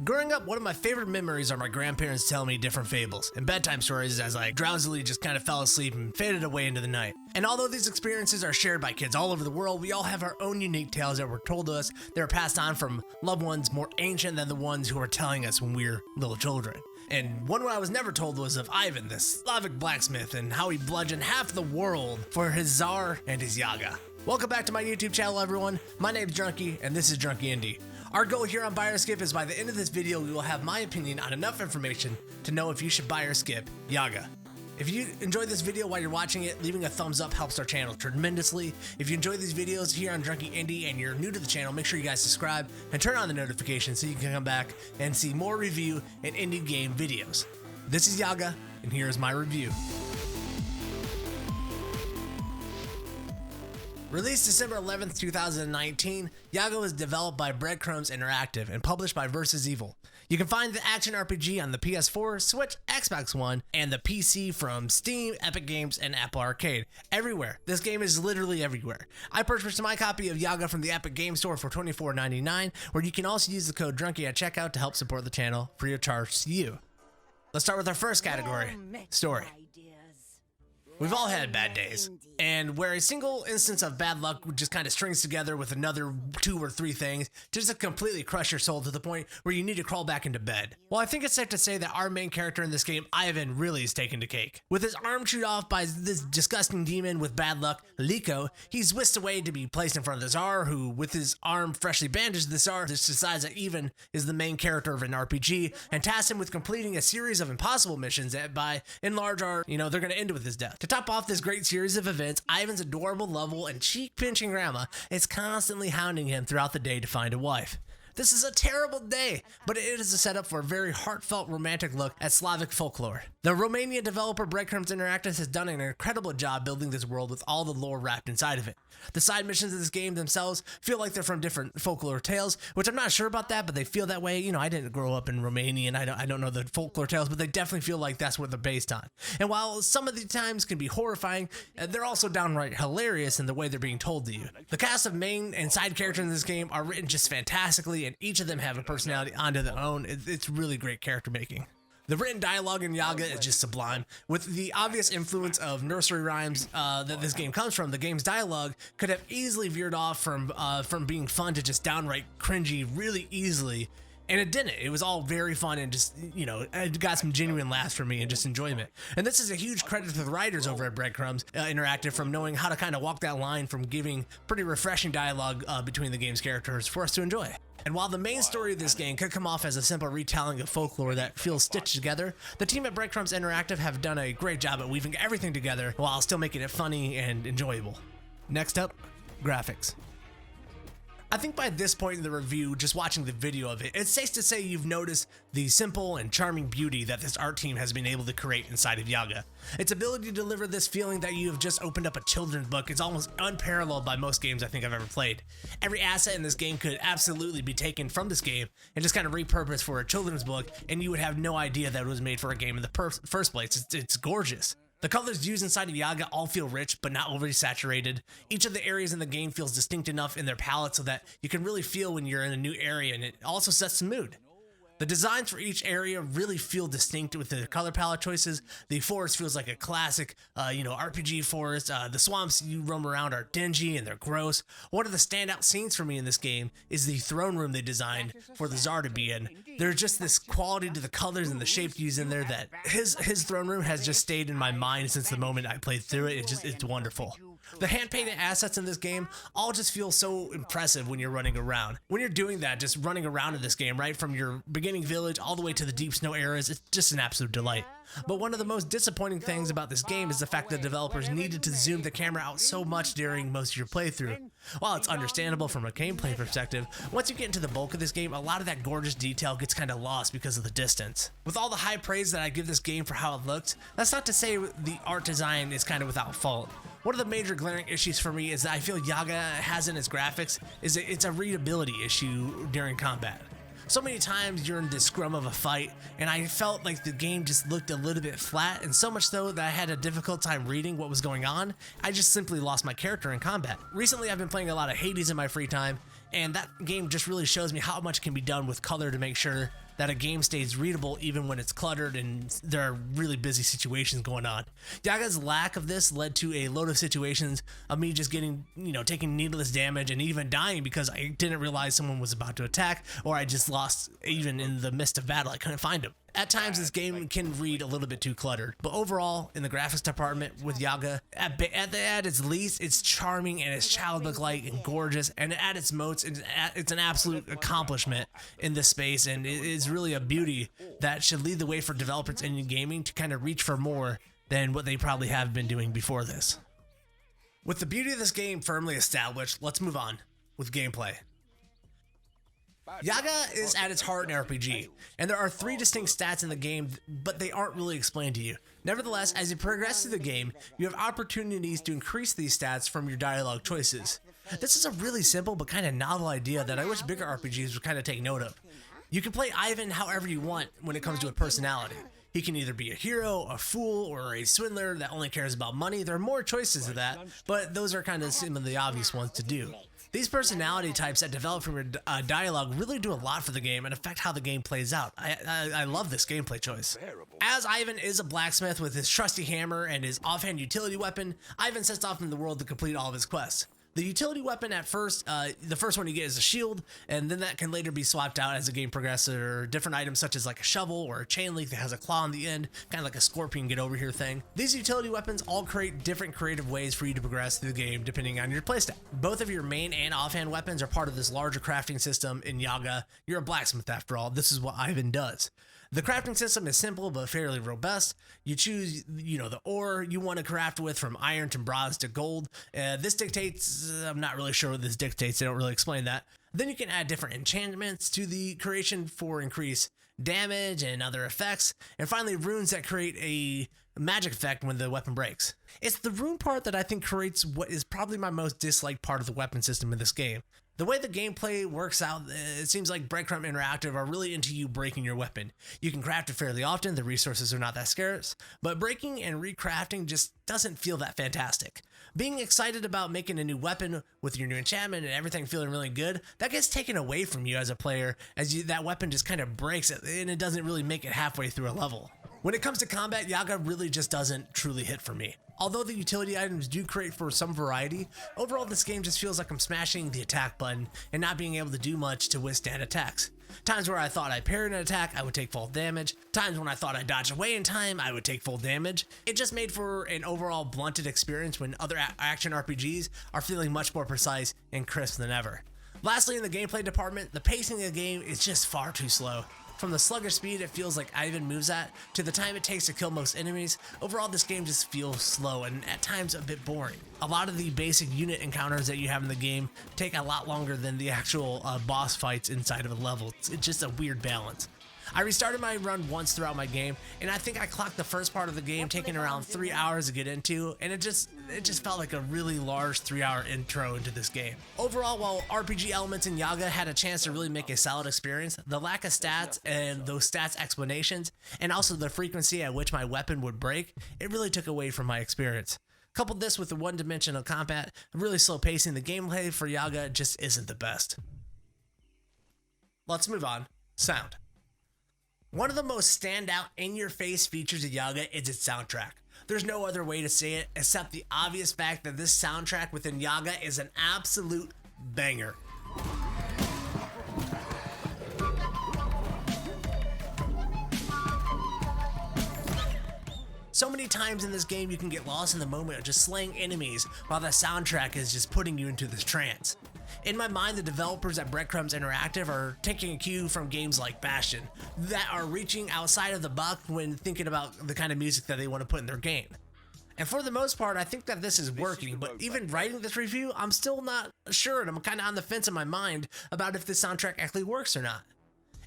Growing up, one of my favorite memories are my grandparents telling me different fables and bedtime stories as I drowsily just kind of fell asleep and faded away into the night. And although these experiences are shared by kids all over the world, we all have our own unique tales that were told to us that were passed on from loved ones more ancient than the ones who were telling us when we were little children. And one I was never told was of Ivan, the Slavic blacksmith, and how he bludgeoned half the world for his Tsar and his Yaga. Welcome back to my YouTube channel, everyone. My name is Drnkie, and this is Drnkie Indie. Our goal here on Buy or Skip is by the end of this video, we will have my opinion on enough information to know if you should buy or skip Yaga. If you enjoyed this video while you're watching it, leaving a thumbs up helps our channel tremendously. If you enjoy these videos here on Drnkie Indie and you're new to the channel, make sure you guys subscribe and turn on the notifications so you can come back and see more review and indie game videos. This is Yaga, and here is my review. Released December 11th, 2019, Yaga was developed by Breadcrumbs Interactive and published by Versus Evil. You can find the action RPG on the PS4, Switch, Xbox One, and the PC from Steam, Epic Games, and Apple Arcade. Everywhere. This game is literally everywhere. I purchased my copy of Yaga from the Epic Games Store for $24.99, where you can also use the code Drnkie at checkout to help support the channel free of charge to you. Let's start with our first category, story. We've all had bad days, and where a single instance of bad luck just kind of strings together with another 2 or 3 things just to completely crush your soul to the point where you need to crawl back into bed. Well, I think it's safe to say that our main character in this game, Ivan, really is taking the cake. With his arm chewed off by this disgusting demon with bad luck, Liko, he's whisked away to be placed in front of the Tsar, who, with his arm freshly bandaged, the Tsar just decides that Ivan is the main character of an RPG and tasks him with completing a series of impossible missions that, by and large, are, they're going to end with his death. To top off this great series of events, Ivan's adorable, lovable, and cheek-pinching grandma is constantly hounding him throughout the day to find a wife. This is a terrible day, but it is a setup for a very heartfelt romantic look at Slavic folklore. The Romanian developer Breadcrumbs Interactive has done an incredible job building this world with all the lore wrapped inside of it. The side missions of this game themselves feel like they're from different folklore tales, which I'm not sure about that, but they feel that way. I didn't grow up in Romania and I don't know the folklore tales, but they definitely feel like that's what they're based on. And while some of the times can be horrifying, they're also downright hilarious in the way they're being told to you. The cast of main and side characters in this game are written just fantastically, and each of them have a personality onto their own. It's really great character making. The written dialogue in Yaga is just sublime. With the obvious influence of nursery rhymes that this game comes from, the game's dialogue could have easily veered off from being fun to just downright cringy really easily. And it didn't. It was all very fun and just, it got some genuine laughs from me and just enjoyment. And this is a huge credit to the writers over at Breadcrumbs Interactive from knowing how to kind of walk that line from giving pretty refreshing dialogue between the game's characters for us to enjoy. And while the main story of this game could come off as a simple retelling of folklore that feels stitched together, the team at Breadcrumbs Interactive have done a great job at weaving everything together while still making it funny and enjoyable. Next up, graphics. I think by this point in the review, just watching the video of it, it's safe to say you've noticed the simple and charming beauty that this art team has been able to create inside of Yaga. Its ability to deliver this feeling that you have just opened up a children's book is almost unparalleled by most games I think I've ever played. Every asset in this game could absolutely be taken from this game and just kind of repurposed for a children's book, and you would have no idea that it was made for a game in the first place. It's gorgeous. The colors used inside of Yaga all feel rich, but not overly saturated. Each of the areas in the game feels distinct enough in their palette so that you can really feel when you're in a new area, and it also sets the mood. The designs for each area really feel distinct with the color palette choices. The forest feels like a classic, RPG forest. The swamps you roam around are dingy and they're gross. One of the standout scenes for me in this game is the throne room they designed for the Tsar to be in. There's just this quality to the colors and the shape used in there that his throne room has just stayed in my mind since the moment I played through it. It's wonderful. The hand-painted assets in this game all just feel so impressive when you're running around. When you're doing that, just running around in this game, right from your beginning village all the way to the deep snow eras, it's just an absolute delight. But one of the most disappointing things about this game is the fact that developers needed to zoom the camera out so much during most of your playthrough. While it's understandable from a gameplay perspective, once you get into the bulk of this game, a lot of that gorgeous detail gets kind of lost because of the distance. With all the high praise that I give this game for how it looks, that's not to say the art design is kind of without fault. One of the major glaring issues for me is that I feel Yaga has in its graphics is it's a readability issue during combat. So many times you're in the scrum of a fight, and I felt like the game just looked a little bit flat, and so much so that I had a difficult time reading what was going on. I just simply lost my character in combat. Recently I've been playing a lot of Hades in my free time, And that game just really shows me how much can be done with color to make sure that a game stays readable even when it's cluttered and there are really busy situations going on. Yaga's lack of this led to a load of situations of me just getting, taking needless damage and even dying because I didn't realize someone was about to attack, or I just lost even in the midst of battle. I couldn't find him. At times, this game can read a little bit too cluttered, but overall, in the graphics department with Yaga, at its least, it's charming and it's childlike and gorgeous, and at its most, it's an absolute accomplishment in this space, and it is really a beauty that should lead the way for developers in gaming to kind of reach for more than what they probably have been doing before this. With the beauty of this game firmly established, let's move on with gameplay. Yaga is at its heart an RPG, and there are 3 distinct stats in the game, but they aren't really explained to you. Nevertheless, as you progress through the game, you have opportunities to increase these stats from your dialogue choices. This is a really simple but kind of novel idea that I wish bigger RPGs would kind of take note of. You can play Ivan however you want when it comes to a personality. He can either be a hero, a fool, or a swindler that only cares about money. There are more choices of that, but those are kind of some of the obvious ones to do. These personality types that develop from your dialogue really do a lot for the game and affect how the game plays out. I love this gameplay choice. As Ivan is a blacksmith with his trusty hammer and his offhand utility weapon, Ivan sets off in the world to complete all of his quests. The utility weapon at first, the first one you get is a shield, and then that can later be swapped out as the game progresses, or different items such as like a shovel or a chain link that has a claw on the end, kind of like a scorpion get over here thing. These utility weapons all create different creative ways for you to progress through the game depending on your playstyle. Both of your main and offhand weapons are part of this larger crafting system in Yaga. You're a blacksmith after all. This is what Ivan does. The crafting system is simple but fairly robust. You choose, the ore you want to craft with, from iron to bronze to gold. This dictates, I'm not really sure what this dictates, they don't really explain that. Then you can add different enchantments to the creation for increased damage and other effects. And finally, runes that create a magic effect when the weapon breaks. It's the rune part that I think creates what is probably my most disliked part of the weapon system in this game. The way the gameplay works out, it seems like Breadcrumb Interactive are really into you breaking your weapon. You can craft it fairly often, the resources are not that scarce, but breaking and recrafting just doesn't feel that fantastic. Being excited about making a new weapon with your new enchantment and everything feeling really good, that gets taken away from you as a player, as that weapon just kind of breaks and it doesn't really make it halfway through a level. When it comes to combat, Yaga really just doesn't truly hit for me. Although the utility items do create for some variety, overall this game just feels like I'm smashing the attack button and not being able to do much to withstand attacks. Times where I thought I parried an attack, I would take full damage. Times when I thought I dodged away in time, I would take full damage. It just made for an overall blunted experience when other action RPGs are feeling much more precise and crisp than ever. Lastly, in the gameplay department, the pacing of the game is just far too slow. From the sluggish speed it feels like Ivan moves at, to the time it takes to kill most enemies, overall this game just feels slow and at times a bit boring. A lot of the basic unit encounters that you have in the game take a lot longer than the actual boss fights inside of a level. It's just a weird balance. I restarted my run once throughout my game, and I think I clocked the first part of the game taking around 3 hours to get into, and it just felt like a really large 3-hour intro into this game. Overall, while RPG elements in Yaga had a chance to really make a solid experience, the lack of stats and those stats explanations, and also the frequency at which my weapon would break, it really took away from my experience. Coupled this with the one-dimensional combat, really slow pacing, the gameplay for Yaga just isn't the best. Let's move on. Sound. One of the most standout in-your-face features of Yaga is its soundtrack. There's no other way to say it except the obvious fact that this soundtrack within Yaga is an absolute banger. So many times in this game you can get lost in the moment of just slaying enemies while the soundtrack is just putting you into this trance. In my mind, the developers at Breadcrumbs Interactive are taking a cue from games like Bastion that are reaching outside of the box when thinking about the kind of music that they want to put in their game. And for the most part, I think that this is working, but even writing this review, I'm still not sure, and I'm kind of on the fence in my mind about if this soundtrack actually works or not.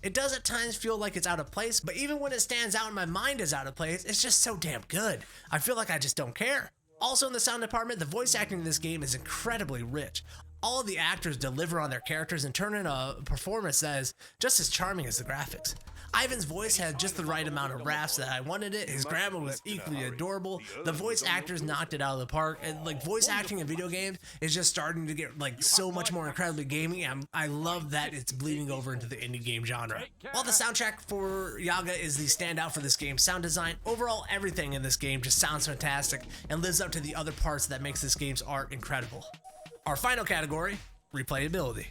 It does at times feel like it's out of place, but even when it stands out in my mind as out of place, it's just so damn good. I feel like I just don't care. Also in the sound department, the voice acting in this game is incredibly rich. All of the actors deliver on their characters and turn in a performance that is just as charming as the graphics. Ivan's voice had just the right amount of raps that I wanted it. His grammar was equally adorable. The voice actors knocked it out of the park, and like voice acting in video games is just starting to get like so much more incredibly gaming. I love that it's bleeding over into the indie game genre. While the soundtrack for Yaga is the standout for this game's sound design, overall everything in this game just sounds fantastic and lives up to the other parts that makes this game's art incredible. Our final category, replayability.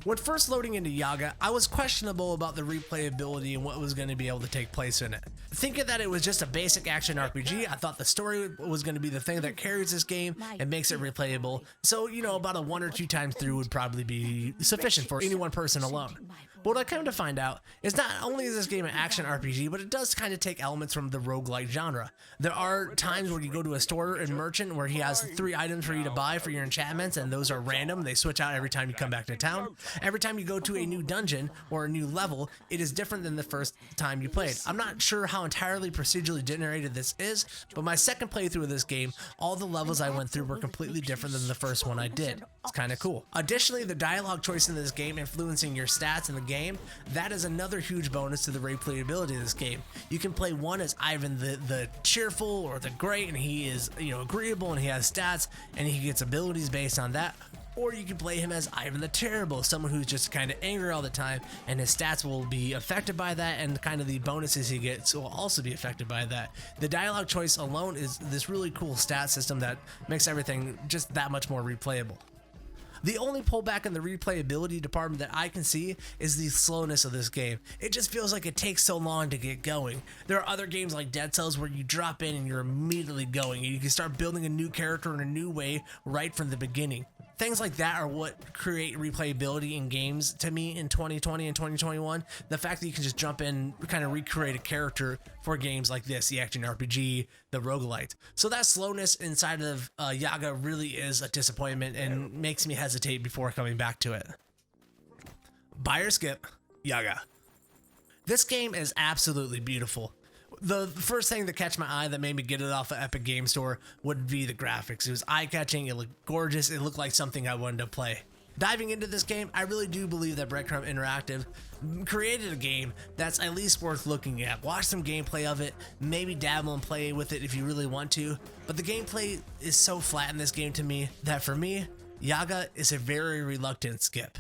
When first loading into Yaga, I was questionable about the replayability and what was going to be able to take place in it. Thinking that it was just a basic action RPG, I thought the story was going to be the thing that carries this game and makes it replayable. So, you know, about a 1 or 2 times through would probably be sufficient for any one person alone. But what I come to find out is not only is this game an action RPG, but it does kind of take elements from the roguelike genre. There are times where you go to a store and merchant where he has 3 items for you to buy for your enchantments, and those are random. They switch out every time you come back to town. Every time you go to a new dungeon or a new level, it is different than the first time you played. I'm not sure how entirely procedurally generated this is, but my second playthrough of this game, all the levels I went through were completely different than the first one I did. It's kind of cool. Additionally, the dialogue choice in this game influencing your stats in the game, that is another huge bonus to the replayability of this game. You can play one as Ivan the cheerful or the great, and he is, you know, agreeable and he has stats and he gets abilities based on that. Or you can play him as Ivan the Terrible, someone who's just kind of angry all the time, and his stats will be affected by that, and kind of the bonuses he gets will also be affected by that. The dialogue choice alone is this really cool stat system that makes everything just that much more replayable. The only pullback in the replayability department that I can see is the slowness of this game. It just feels like it takes so long to get going. There are other games like Dead Cells where you drop in and you're immediately going, and you can start building a new character in a new way right from the beginning. Things like that are what create replayability in games to me in 2020 and 2021. The fact that you can just jump in, kind of recreate a character for games like this, the action RPG, the roguelite. So that slowness inside of Yaga really is a disappointment and makes me hesitate before coming back to it. Buy or skip, Yaga. This game is absolutely beautiful. The first thing that catch my eye that made me get it off of Epic Game Store would be the graphics. It was eye-catching, it looked gorgeous, it looked like something I wanted to play. Diving into this game, I really do believe that Breadcrumb Interactive created a game that's at least worth looking at. Watch some gameplay of it, maybe dabble and play with it if you really want to, but the gameplay is so flat in this game to me that for me, Yaga is a very reluctant skip.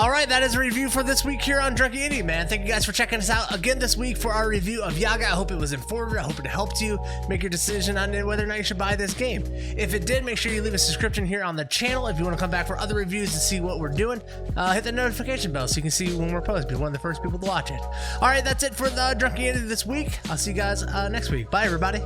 Alright, that is a review for this week here on Drnkie Indie, man. Thank you guys for checking us out again this week for our review of Yaga. I hope it was informative. I hope it helped you make your decision on whether or not you should buy this game. If it did, make sure you leave a subscription here on the channel. If you want to come back for other reviews to see what we're doing, hit the notification bell so you can see when we're posted. Be one of the first people to watch it. Alright, that's it for the Drnkie Indie this week. I'll see you guys next week. Bye, everybody.